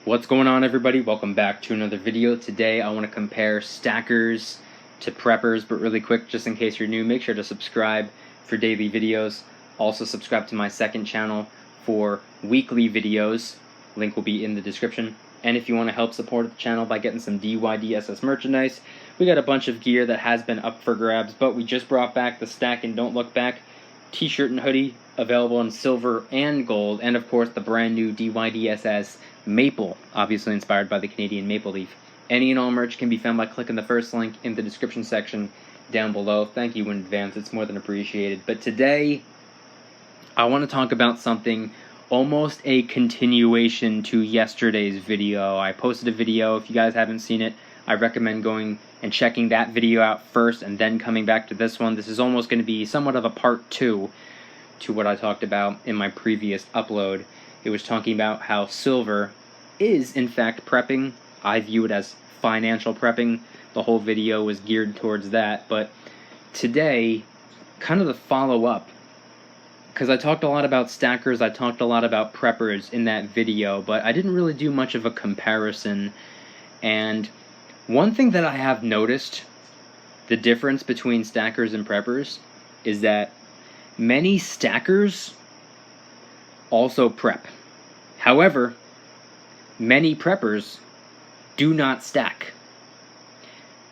What's going on, everybody? Welcome back to another video. Today I want to compare stackers to preppers, but really quick, just in case you're new, make sure to subscribe for daily videos. Also subscribe to my second channel for weekly videos. Link will be in the description. And if you want to help support the channel by getting some DYDSS merchandise, we got a bunch of gear that has been up for grabs, but we just brought back the Stack and Don't Look Back t-shirt and hoodie, available in silver and gold, and of course the brand new DYDSS Maple, obviously inspired by the Canadian maple leaf. Any and all merch can be found by clicking the first link in the description section down below. Thank you in advance, it's more than appreciated. But today, I want to talk about something almost a continuation to yesterday's video. I posted a video. If you guys haven't seen it, I recommend going and checking that video out first and then coming back to this one. This is almost going to be somewhat of a part 2 to what I talked about in my previous upload. It was talking about how silver is in fact prepping. I view it as financial prepping. The whole video was geared towards that, but today, kind of the follow-up, because I talked a lot about stackers, I talked a lot about preppers in that video, but I didn't really do much of a comparison. And one thing that I have noticed, the difference between stackers and preppers, is that many stackers also prep. However, many preppers do not stack.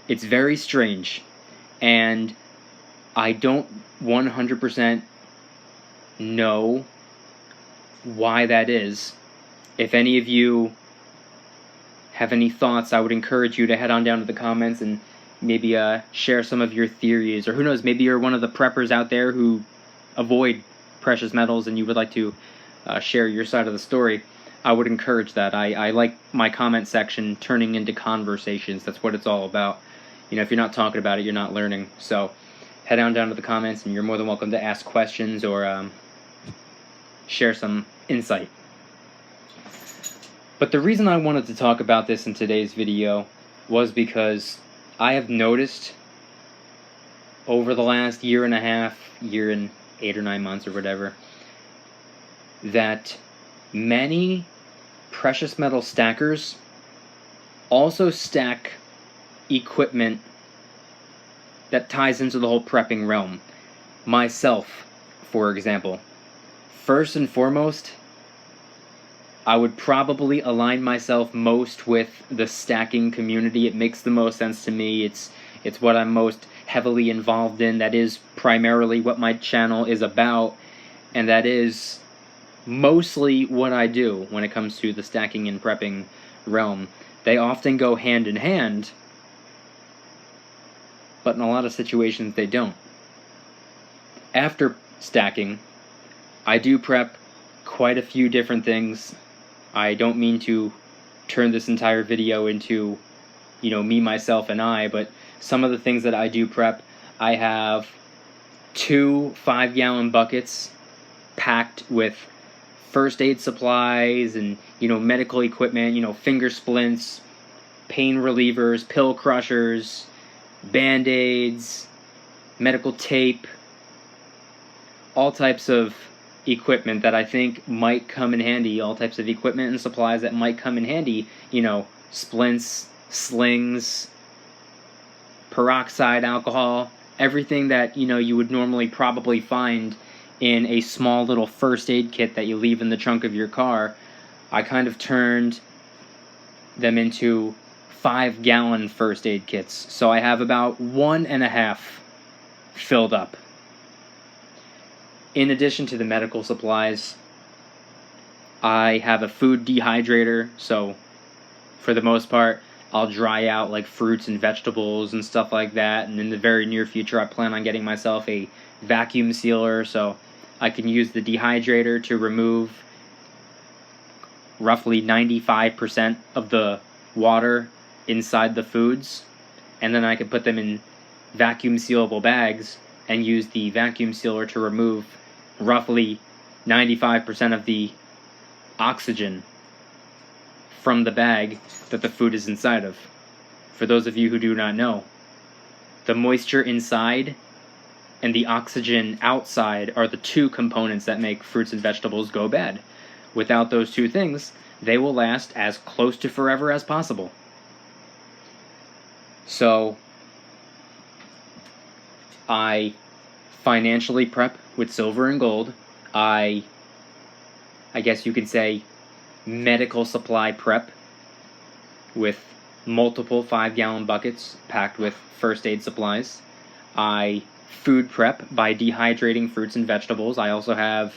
It's very strange, and I don't 100% know why that is. If any of you have any thoughts, I would encourage you to head on down to the comments and maybe share some of your theories, or who knows, maybe you're one of the preppers out there who avoid precious metals and you would like to share your side of the story. I would encourage that. I like my comment section turning into conversations. That's what it's all about. You know, if you're not talking about it, you're not learning. So head on down to the comments and you're more than welcome to ask questions or share some insight. But the reason I wanted to talk about this in today's video was because I have noticed over the last year and a half, year and 8 or 9 months or whatever, that many precious metal stackers also stack equipment that ties into the whole prepping realm. Myself, for example. First and foremost, I would probably align myself most with the stacking community. It makes the most sense to me. It's what I'm most heavily involved in. That is primarily what my channel is about, and that is mostly what I do when it comes to the stacking and prepping realm. They often go hand in hand, but in a lot of situations they don't. After stacking, I do prep quite a few different things. I don't mean to turn this entire video into, you know, me, myself, and I, but some of the things that I do prep, I have 2 5-gallon buckets packed with first aid supplies and, you know, medical equipment, you know, finger splints, pain relievers, pill crushers, band-aids, medical tape, all types of equipment that I think might come in handy, all types of equipment and supplies that might come in handy, you know, splints, slings, peroxide alcohol, everything that, you know, you would normally probably find in a small little first aid kit that you leave in the trunk of your car. I kind of turned them into 5-gallon first aid kits. So I have about 1.5 filled up. In addition to the medical supplies, I have a food dehydrator, so for the most part, I'll dry out like fruits and vegetables and stuff like that, and in the very near future I plan on getting myself a vacuum sealer so I can use the dehydrator to remove roughly 95% of the water inside the foods, and then I can put them in vacuum sealable bags and use the vacuum sealer to remove roughly 95% of the oxygen from the bag that the food is inside of. For those of you who do not know, the moisture inside and the oxygen outside are the two components that make fruits and vegetables go bad. Without those two things, they will last as close to forever as possible. So I financially prep with silver and gold. I guess you could say medical supply prep with multiple 5-gallon buckets packed with first aid supplies. I food prep by dehydrating fruits and vegetables. I also have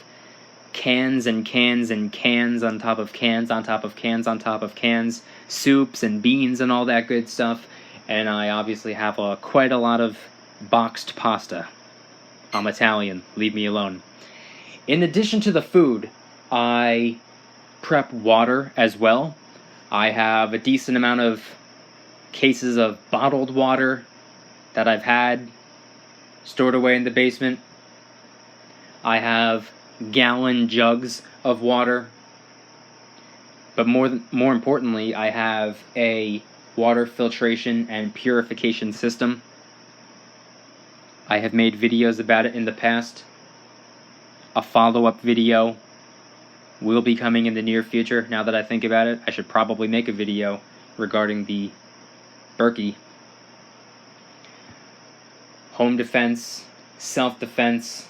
cans and cans and cans on top of cans on top of cans on top of cans, soups and beans and all that good stuff. And I obviously have quite a lot of boxed pasta. I'm Italian, leave me alone. In addition to the food, I prep water as well. I have a decent amount of cases of bottled water that I've had stored away in the basement. I have gallon jugs of water. But more importantly, I have a water filtration and purification system. I have made videos about it in the past. A follow-up video will be coming in the near future. Now that I think about it, I should probably make a video regarding the Berkey. Home defense, self-defense.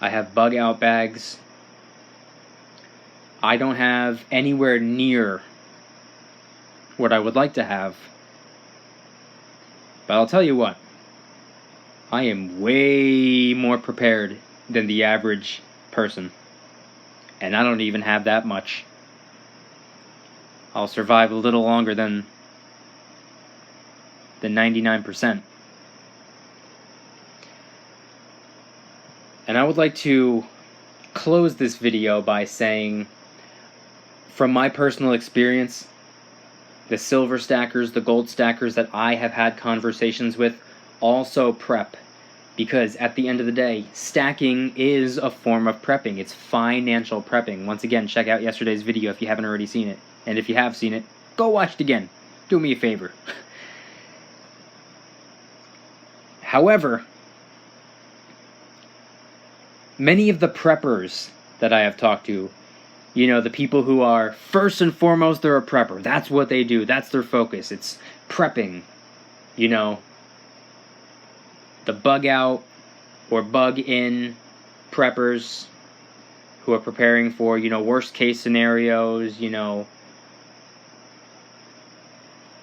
I have bug-out bags. I don't have anywhere near what I would like to have. But I'll tell you what, I am way more prepared than the average person. And I don't even have that much. I'll survive a little longer than the 99%. And I would like to close this video by saying, from my personal experience, the silver stackers, the gold stackers that I have had conversations with also prep. Because at the end of the day, stacking is a form of prepping. It's financial prepping. Once again, check out yesterday's video if you haven't already seen it. And if you have seen it, go watch it again. Do me a favor. However, many of the preppers that I have talked to, you know, the people who are, first and foremost, they're a prepper. That's what they do. That's their focus. It's prepping. You know, the bug out or bug in preppers who are preparing for, you know, worst case scenarios, you know,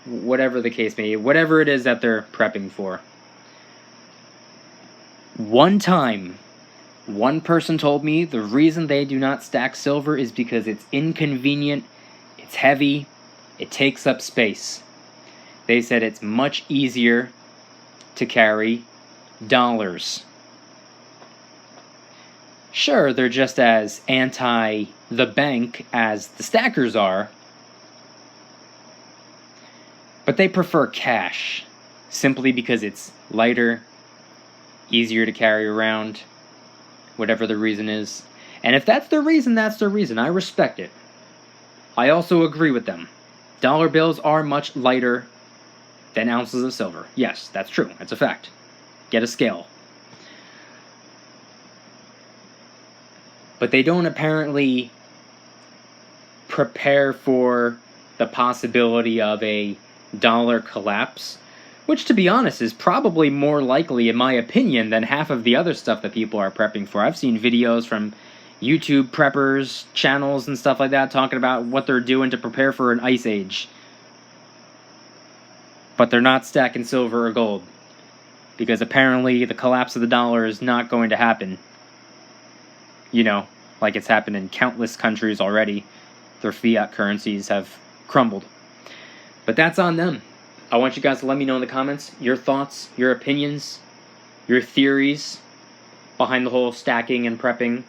whatever the case may be, whatever it is that they're prepping for. One time, one person told me the reason they do not stack silver is because it's inconvenient, it's heavy, it takes up space. They said it's much easier to carry dollars. Sure, they're just as anti the bank as the stackers are, but they prefer cash simply because it's lighter, easier to carry around, whatever the reason is. And if that's the reason, that's the reason. I respect it. I also agree with them. Dollar bills are much lighter than ounces of silver. Yes, that's true. That's a fact. Get a scale. But they don't apparently prepare for the possibility of a dollar collapse, which, to be honest, is probably more likely, in my opinion, than half of the other stuff that people are prepping for. I've seen videos from YouTube preppers, channels, and stuff like that talking about what they're doing to prepare for an ice age. But they're not stacking silver or gold, because apparently the collapse of the dollar is not going to happen. You know, like it's happened in countless countries already. Their fiat currencies have crumbled. But that's on them. I want you guys to let me know in the comments your thoughts, your opinions, your theories behind the whole stacking and prepping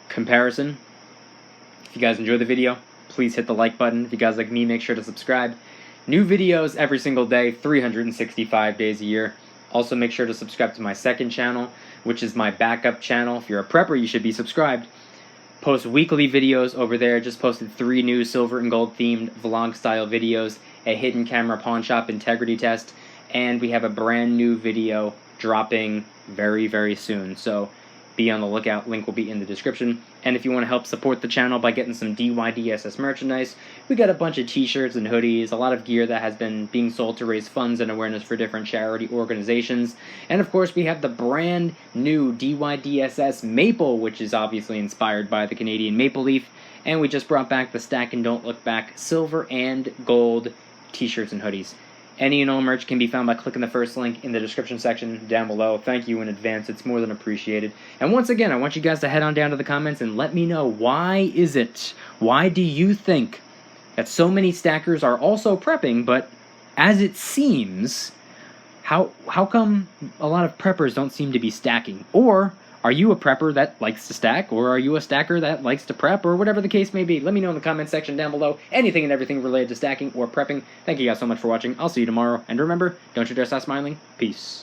comparison. If you guys enjoyed the video, please hit the like button. If you guys like me, make sure to subscribe. New videos every single day, 365 days a year. Also, make sure to subscribe to my second channel, which is my backup channel. If you're a prepper, you should be subscribed. Post weekly videos over there. Just posted 3 new silver and gold themed vlog style videos, a hidden camera pawn shop integrity test, and we have a brand new video dropping very, very soon. So be on the lookout. Link will be in the description. And if you want to help support the channel by getting some DYDSS merchandise, we got a bunch of t-shirts and hoodies, a lot of gear that has been being sold to raise funds and awareness for different charity organizations. And of course, we have the brand new DYDSS Maple, which is obviously inspired by the Canadian maple leaf. And we just brought back the Stack and Don't Look Back silver and gold t-shirts and hoodies. Any and all merch can be found by clicking the first link in the description section down below. Thank you in advance. It's more than appreciated. And once again, I want you guys to head on down to the comments and let me know, why do you think that so many stackers are also prepping, but as it seems, how come a lot of preppers don't seem to be stacking? Or are you a prepper that likes to stack, or are you a stacker that likes to prep, or whatever the case may be? Let me know in the comment section down below. Anything and everything related to stacking or prepping. Thank you guys so much for watching. I'll see you tomorrow. And remember, don't you dare stop smiling. Peace.